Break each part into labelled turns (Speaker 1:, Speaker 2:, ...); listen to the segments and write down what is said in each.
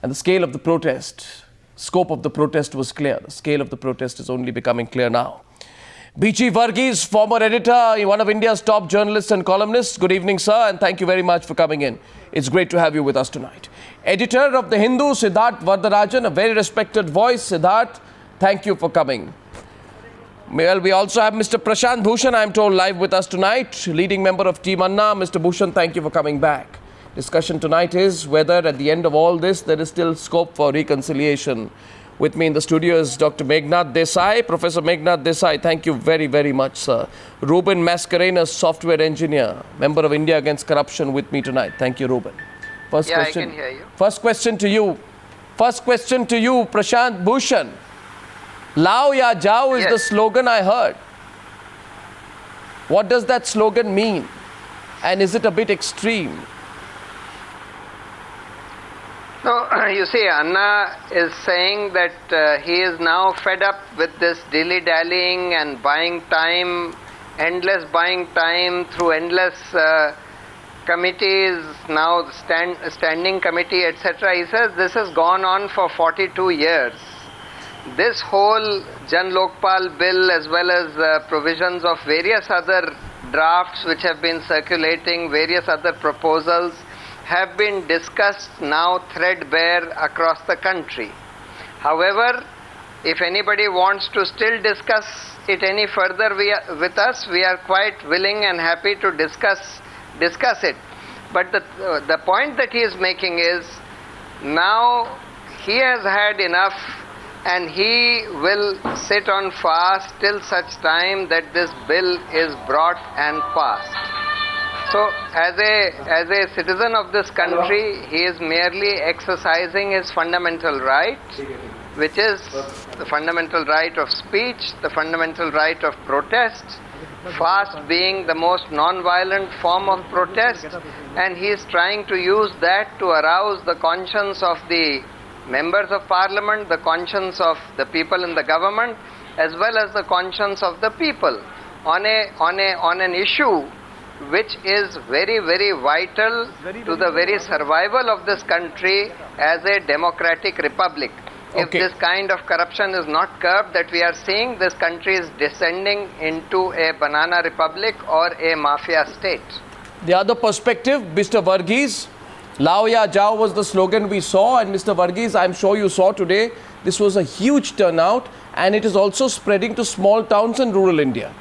Speaker 1: And the scale of the protest, scope of the protest was clear. The scale of the protest is only becoming clear now. B.G. Varghese, former editor, one of India's top journalists and columnists. Good evening, sir, and thank you very much for coming in. It's great to have you with us tonight. Editor of The Hindu, Siddharth Vardarajan, a very respected voice. Siddharth, thank you for coming. Well, we also have Mr. Prashant Bhushan, I'm told, live with us tonight, leading member of Team Anna. Mr. Bhushan, thank you for coming back. Discussion tonight is whether at the end of all this, there is still scope for reconciliation. With me in the studio is Dr. Meghnad Desai. Professor Meghnad Desai, thank you very, very much, sir. Ruben Mascarenhas, software engineer, member of India Against Corruption, with me tonight. Thank you, Ruben. First question,
Speaker 2: I can hear you.
Speaker 1: First question to you. Prashant Bhushan. Lao ya jao is the slogan I heard. What does that slogan mean? And is it a bit extreme?
Speaker 2: No, you see, Anna is saying that he is now fed up with this dilly-dallying and buying time, endless buying time through endless committees, now standing committee, etc. He says this has gone on for 42 years. This whole Jan Lokpal bill, as well as provisions of various other drafts which have been circulating, various other proposals, have been discussed now threadbare across the country. However, if anybody wants to still discuss it any further with us, we are quite willing and happy to discuss it. But the point that he is making is, now he has had enough, and he will sit on fast till such time that this bill is brought and passed. So, as a citizen of this country, he is merely exercising his fundamental right, which is the fundamental right of speech, the fundamental right of protest, fast being the most non-violent form of protest, and he is trying to use that to arouse the conscience of the members of parliament, the conscience of the people in the government, as well as the conscience of the people on an issue which is very, very vital to the very survival of this country as a democratic republic. If this kind of corruption is not curbed that we are seeing, this country is descending into a banana republic or a mafia state.
Speaker 1: The other perspective, Mr. Varghese, Lao ya jao was the slogan we saw, and Mr. Varghese, I'm sure you saw today, this was a huge turnout, and it is also spreading to small towns in rural India.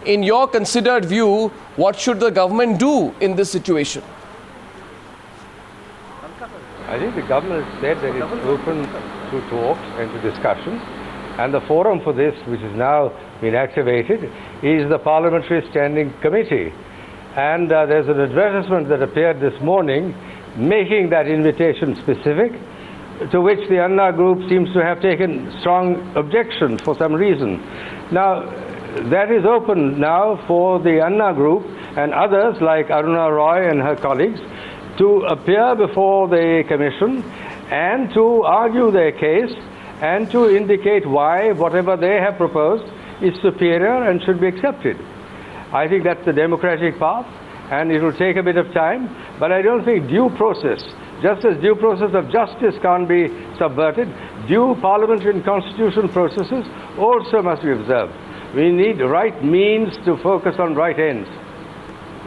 Speaker 1: In your considered view, what should the government do in this situation?
Speaker 3: I think the government has said that it's open to talks and to discussion, and the forum for this, which has now been activated, is the Parliamentary Standing Committee. And there's an advertisement that appeared this morning making that invitation specific, to which the Anna group seems to have taken strong objection for some reason. Now, that is open now for the Anna group and others like Aruna Roy and her colleagues to appear before the commission and to argue their case and to indicate why whatever they have proposed is superior and should be accepted. I think that's the democratic path, and it will take a bit of time, but I don't think due process, just as due process of justice can't be subverted, due parliamentary and constitutional processes also must be observed. We need right means to focus on right ends.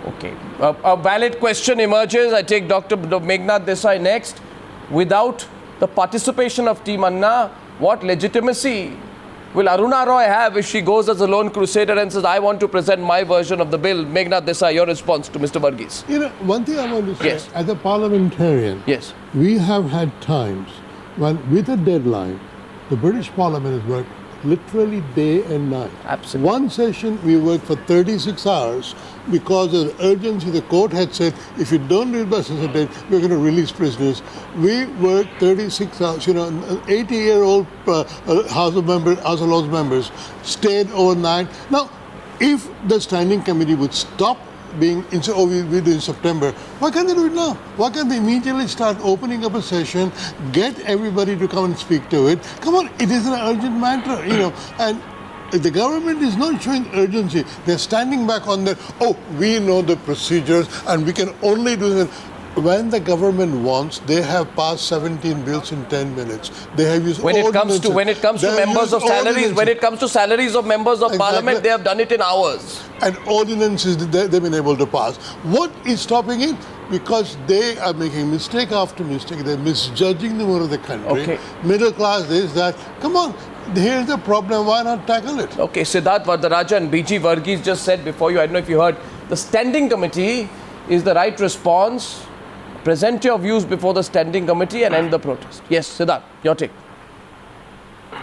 Speaker 1: Okay. A valid question emerges. I take Dr. Meghnad Desai next. Without the participation of Team Anna, what legitimacy will Aruna Roy have if she goes as a lone crusader and says, I want to present my version of the bill? Meghnad Desai, your response to Mr. Varghese.
Speaker 4: You know, one thing I want to say, as a parliamentarian, we have had times when, with a deadline, the British Parliament has worked literally day and night.
Speaker 1: Absolutely.
Speaker 4: One session we worked for 36 hours because of urgency. The court had said, if you don't do it by such a date, we're going to release prisoners. We worked 36 hours. You know, an 80-year-old House of Lords members stayed overnight. Now, if the standing committee would stop being, we do in September, why can't they do it now? Why can't they immediately start opening up a session, get everybody to come and speak to it? Come on, it is an urgent matter, you know, and the government is not showing urgency. They're standing back on that, oh, we know the procedures and we can only do that. when the government wants, they have passed 17 bills in 10 minutes. They have used
Speaker 1: when it comes to members of salaries, when it comes to salaries of members of parliament, they have done it in hours.
Speaker 4: And ordinances they've been able to pass. What is stopping it? Because they are making mistake after mistake. They're misjudging the mood of the country.
Speaker 1: Okay.
Speaker 4: Middle class is that. Come on, here's the problem. Why not tackle it?
Speaker 1: Okay, Siddharth Vardarajan, BG Varghese just said before you, I don't know if you heard, the standing committee is the right response. Present your views before the standing committee and end the protest. Yes, Siddharth, your take.
Speaker 5: You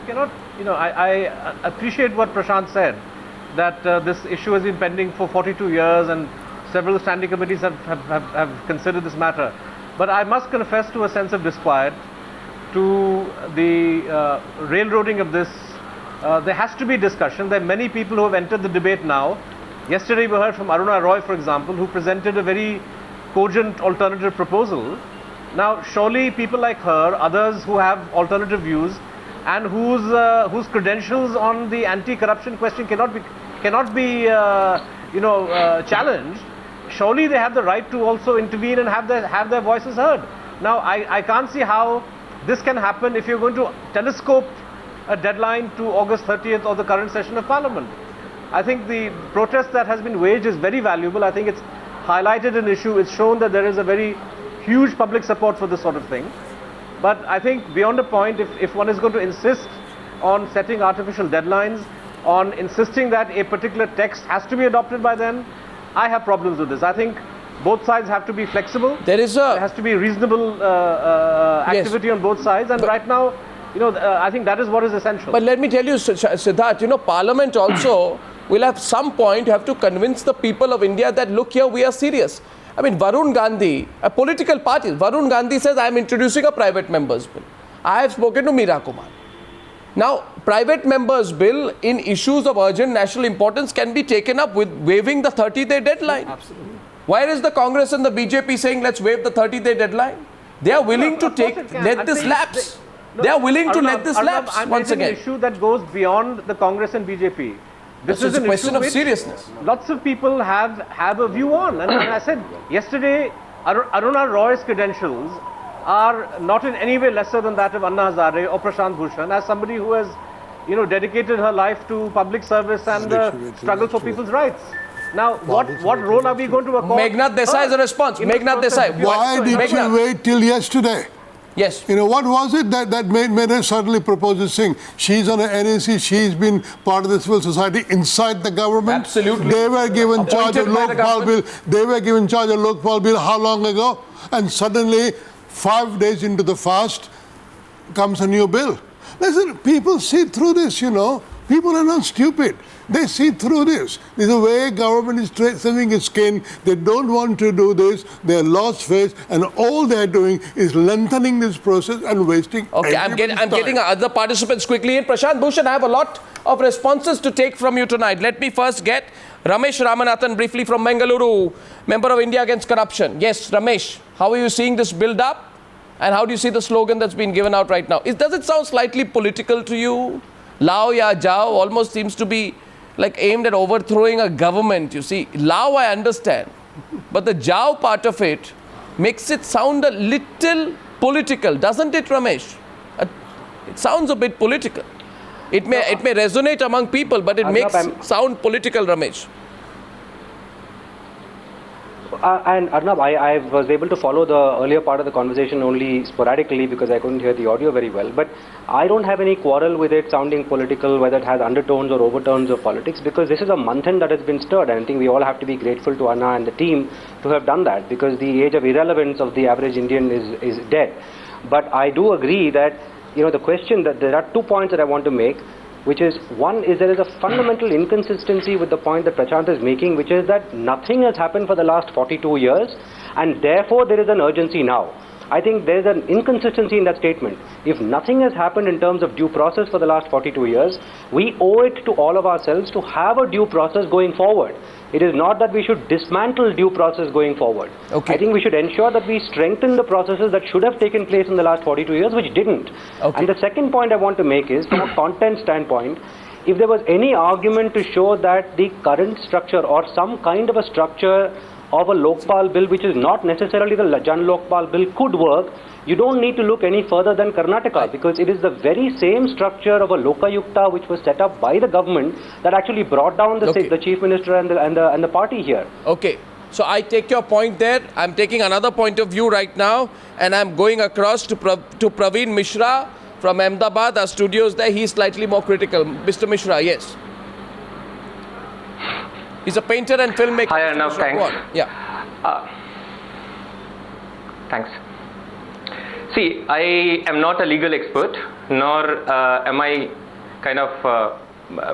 Speaker 5: cannot, I appreciate what Prashant said, that this issue has been pending for 42 years and several standing committees have considered this matter. But I must confess to a sense of disquiet, to the railroading of this. There has to be discussion. There are many people who have entered the debate now. Yesterday we heard from Aruna Roy, for example, who presented a very cogent alternative proposal. Now, surely people like her, others who have alternative views, and whose credentials on the anti-corruption question cannot be challenged. Surely they have the right to also intervene and have their voices heard. Now, I can't see how this can happen if you're going to telescope a deadline to August 30th of the current session of Parliament. I think the protest that has been waged is very valuable. I think it's highlighted an issue. It's shown that there is a very huge public support for this sort of thing. But I think beyond a point, if one is going to insist on setting artificial deadlines, on insisting that a particular text has to be adopted by then, I have problems with this. I think both sides have to be flexible. There has to be reasonable activity on both sides. And right now, I think that is what is essential.
Speaker 1: But let me tell you, Siddharth, Parliament also will at some point have to convince the people of India that, look here, we are serious. I mean, Varun Gandhi, a political party, Varun Gandhi says, I am introducing a private members bill. I have spoken to Meera Kumar. Now, private members bill in issues of urgent national importance can be taken up with waiving the 30-day deadline.
Speaker 5: Absolutely.
Speaker 1: Why is the Congress and the BJP saying, let's waive the 30-day deadline? They are willing to let this lapse. They are willing to let this lapse once again.
Speaker 5: An issue that goes beyond the Congress and BJP.
Speaker 1: This is a question of seriousness.
Speaker 5: Lots of people have a view on. And I said yesterday, Aruna Roy's credentials are not in any way lesser than that of Anna Hazare or Prashant Bhushan, as somebody who has, dedicated her life to public service and the struggle for people's rights. Now, what role are we going to accord?
Speaker 1: Meghnad Desai is a response. Meghnad Desai.
Speaker 4: Why did you wait till yesterday?
Speaker 1: Yes.
Speaker 4: What was it that made her suddenly propose this thing? She's on an NAC, she's been part of the civil society inside the government.
Speaker 1: Absolutely.
Speaker 4: They were given charge of Lokpal bill. They were given charge of Lokpal bill how long ago? And suddenly, 5 days into the fast, comes a new bill. Listen, people see through this, People are not stupid. They see through this. This is the way government is saving its skin. They don't want to do this. They're lost face, and all they're doing is lengthening this process and wasting.
Speaker 1: Okay, I'm getting other participants quickly in. Prashant Bhushan, I have a lot of responses to take from you tonight. Let me first get Ramesh Ramanathan briefly from Bengaluru, member of India Against Corruption. Yes, Ramesh, how are you seeing this build up? And how do you see the slogan that's been given out right now? Does it sound slightly political to you? Lao ya Jao almost seems to be like aimed at overthrowing a government. You see, Lao I understand, but the Jao part of it makes it sound a little political, doesn't it, Ramesh? It sounds a bit political. It may resonate among people, but it makes sound political, Ramesh.
Speaker 6: And Arnab, I was able to follow the earlier part of the conversation only sporadically because I couldn't hear the audio very well. But I don't have any quarrel with it sounding political, whether it has undertones or overtones of politics, because this is a manthan that has been stirred. And I think we all have to be grateful to Anna and the team to have done that, because the age of irrelevance of the average Indian is dead. But I do agree that, the question that there are 2 points that I want to make, which is, one is there is a fundamental inconsistency with the point that Prashant is making, which is that nothing has happened for the last 42 years, and therefore there is an urgency now. I think there is an inconsistency in that statement. If nothing has happened in terms of due process for the last 42 years, we owe it to all of ourselves to have a due process going forward. It is not that we should dismantle due process going forward. Okay. I think we should ensure that we strengthen the processes that should have taken place in the last 42 years, which didn't. Okay. And the second point I want to make is, from a content standpoint, if there was any argument to show that the current structure or some kind of a structure of a Lokpal bill, which is not necessarily the Jan Lokpal bill, could work, you don't need to look any further than Karnataka, because it is the very same structure of a Lokayukta which was set up by the government that actually brought down the Chief Minister and the party here.
Speaker 1: Okay. So I take your point there. I'm taking another point of view right now, and I'm going across to Praveen Mishra from Ahmedabad. Our studio's there. He's slightly more critical. Mr. Mishra, yes. He's a painter and filmmaker.
Speaker 7: Hi, Arnav, thanks.
Speaker 1: Yeah.
Speaker 7: Thanks. See, I am not a legal expert, nor am I kind of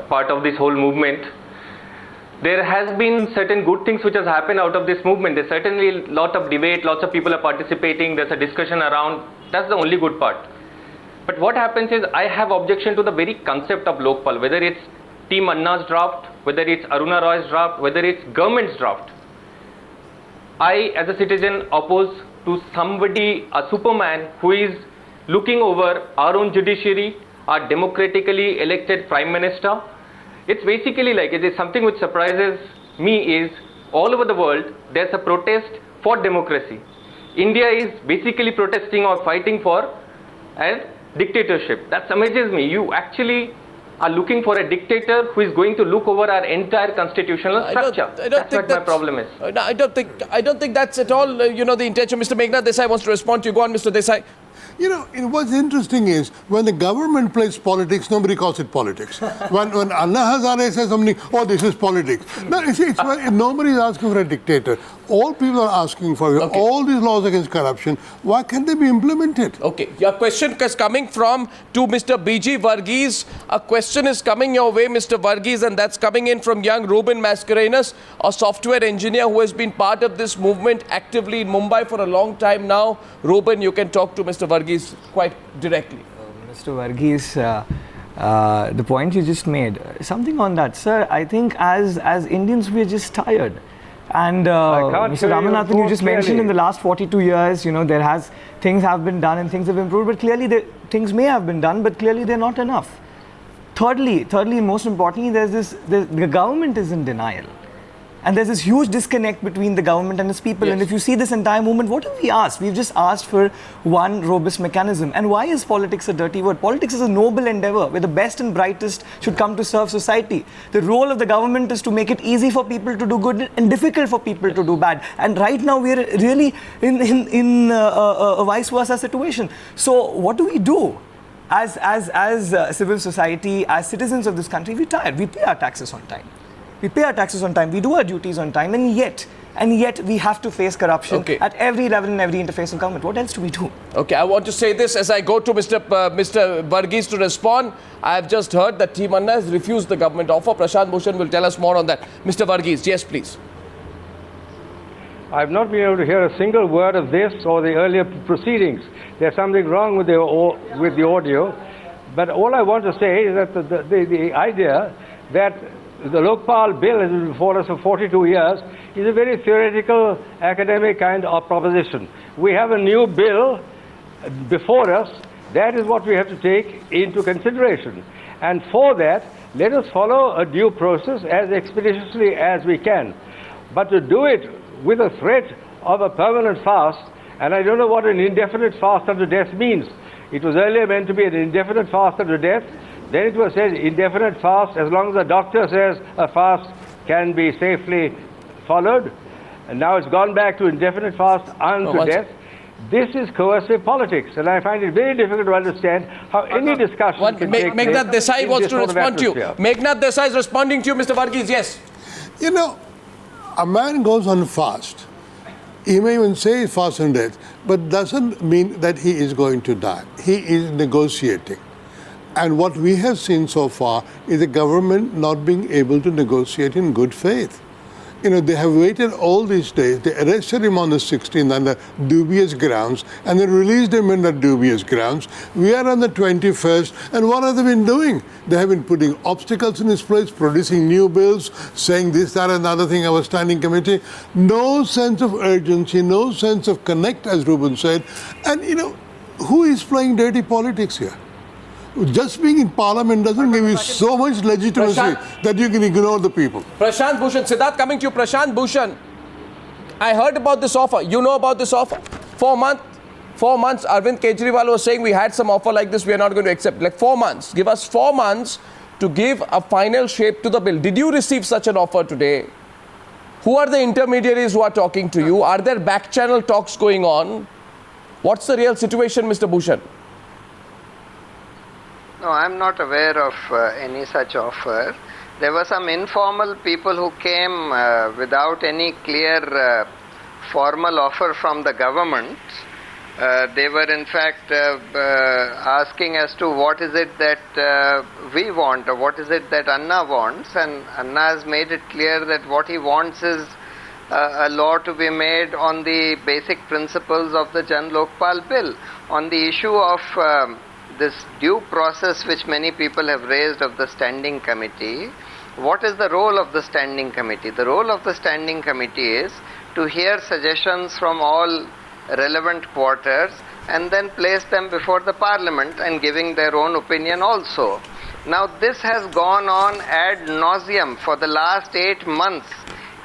Speaker 7: part of this whole movement. There has been certain good things which has happened out of this movement. There's certainly a lot of debate, lots of people are participating, there's a discussion around. That's the only good part. But what happens is, I have objection to the very concept of Lokpal, whether it's Team Anna's draft, whether it's Aruna Roy's draft, whether it's government's draft. I, as a citizen, oppose to somebody, a superman, who is looking over our own judiciary, our democratically elected Prime Minister. It's basically like, it is something which surprises me is, all over the world, there's a protest for democracy. India is basically protesting or fighting for a dictatorship. That amazes me. You actually are looking for a dictator who is going to look over our entire constitutional structure. That's what my problem is.
Speaker 1: I don't think that's at all, the intention. Mr. Meghnad Desai wants to respond to you. Go on, Mr. Desai.
Speaker 4: What's interesting is when the government plays politics, nobody calls it politics. when Anna Hazare says something, oh, this is politics. No, you see, nobody is asking for a dictator. All people are asking for all these laws against corruption. Why can't they be implemented?
Speaker 1: Okay, your question is coming to Mr. B.G. Varghese. A question is coming your way, Mr. Varghese, and that's coming in from young Ruben Mascarenhas, a software engineer who has been part of this movement actively in Mumbai for a long time now. Ruben, you can talk to Mr. Varghese quite directly.
Speaker 8: Mr. Varghese, the point you just made, something on that, sir. I think as Indians, we're just tired. And Mr. Ramanathan, you just mentioned in the last 42 years, things have been done and things have improved, but clearly things may have been done, but clearly they're not enough. Thirdly, most importantly, the government is in denial. And there's this huge disconnect between the government and its people. Yes. And if you see this entire movement, what have we asked? We've just asked for one robust mechanism. And why is politics a dirty word? Politics is a noble endeavor where the best and brightest should come to serve society. The role of the government is to make it easy for people to do good and difficult for people to do bad. And right now we're really in a vice versa situation. So what do we do? As civil society, as citizens of this country, we're tired. We pay our taxes on time. We pay our taxes on time, we do our duties on time, and yet we have to face corruption at every level and every interface of government. What else do we do? Okay, I want to say this as I go to Mr. Varghese to respond. I have just heard that Team Anna has refused the government offer. Prashant Bhushan will tell us more on that. Mr. Varghese, yes, please.
Speaker 3: I've not been able to hear a single word of this or the earlier proceedings. There's something wrong with the audio. But all I want to say is that the idea that the Lokpal bill has been before us for 42 years is a very theoretical, academic kind of proposition. We have a new bill before us. That is what we have to take into consideration. And for that, let us follow a due process as expeditiously as we can. But to do it with a threat of a permanent fast, and I don't know what an indefinite fast unto death means. It was earlier meant to be an indefinite fast unto death. Then it was said indefinite fast as long as the doctor says a fast can be safely followed. And now it's gone back to indefinite fast unto death. This is coercive politics, and I find it very difficult to understand how any discussion can take place.
Speaker 1: Meghnad Desai wants to respond to you. Meghnad Desai is responding to you, Mr. Varghese, yes.
Speaker 4: A man goes on fast. He may even say fast and death, but doesn't mean that he is going to die. He is negotiating. And what we have seen so far is the government not being able to negotiate in good faith. They have waited all these days. They arrested him on the 16th under dubious grounds, and they released him under dubious grounds. We are on the 21st, and what have they been doing? They have been putting obstacles in his place, producing new bills, saying this, that, and the other thing, our standing committee. No sense of urgency, no sense of connect, as Ruben said. And, who is playing dirty politics here? Just being in parliament doesn't give you so much legitimacy that you can ignore the people.
Speaker 1: Prashant Bhushan, Siddharth, coming to you. Prashant Bhushan, I heard about this offer. You know about this offer? 4 months, Arvind Kejriwal was saying we had some offer like this, we are not going to accept. Like 4 months. Give us 4 months to give a final shape to the bill. Did you receive such an offer today? Who are the intermediaries who are talking to you? Are there back channel talks going on? What's the real situation, Mr. Bhushan?
Speaker 2: No, I'm not aware of any such offer. There were some informal people who came without any clear formal offer from the government. They were in fact asking as to what is it that we want or what is it that Anna wants, and Anna has made it clear that what he wants is a law to be made on the basic principles of the Jan Lokpal bill. On the issue of this due process which many people have raised of the standing committee, what is the role of the standing committee? The role of the standing committee is to hear suggestions from all relevant quarters and then place them before the parliament and giving their own opinion also. Now this has gone on ad nauseum for the last 8 months.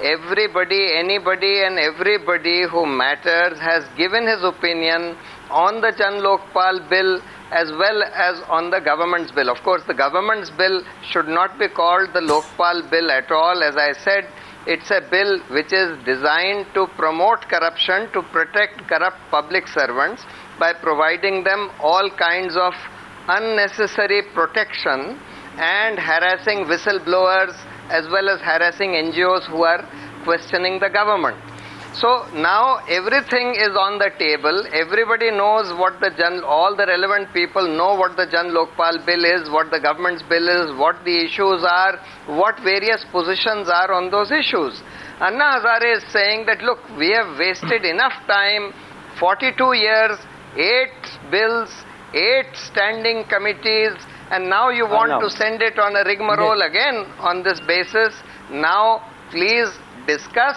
Speaker 2: Everybody, anybody and everybody who matters has given his opinion on the Jan Lokpal bill as well as on the government's bill. Of course, the government's bill should not be called the Lokpal bill at all. As I said, it's a bill which is designed to promote corruption, to protect corrupt public servants by providing them all kinds of unnecessary protection and harassing whistleblowers as well as harassing NGOs who are questioning the government. So now everything is on the table. Everybody knows what all the relevant people know what the Jan Lokpal bill is, what the government's bill is, what the issues are, what various positions are on those issues. Anna Hazare is saying that, look, we have wasted enough time, 42 years, 8 bills, 8 standing committees, and now you want to send it on a rigmarole again on this basis. Now please discuss,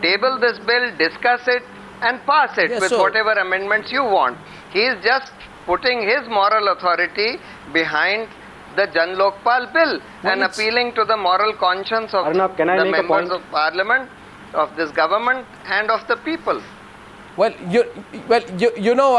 Speaker 2: table this bill, discuss it and pass it with whatever amendments you want. He is just putting his moral authority behind the Jan Lokpal bill and appealing to the moral conscience of
Speaker 6: Arnab, can I
Speaker 2: the
Speaker 6: make
Speaker 2: members
Speaker 6: a point?
Speaker 2: of parliament, of this government and of the people.
Speaker 1: Well, you know,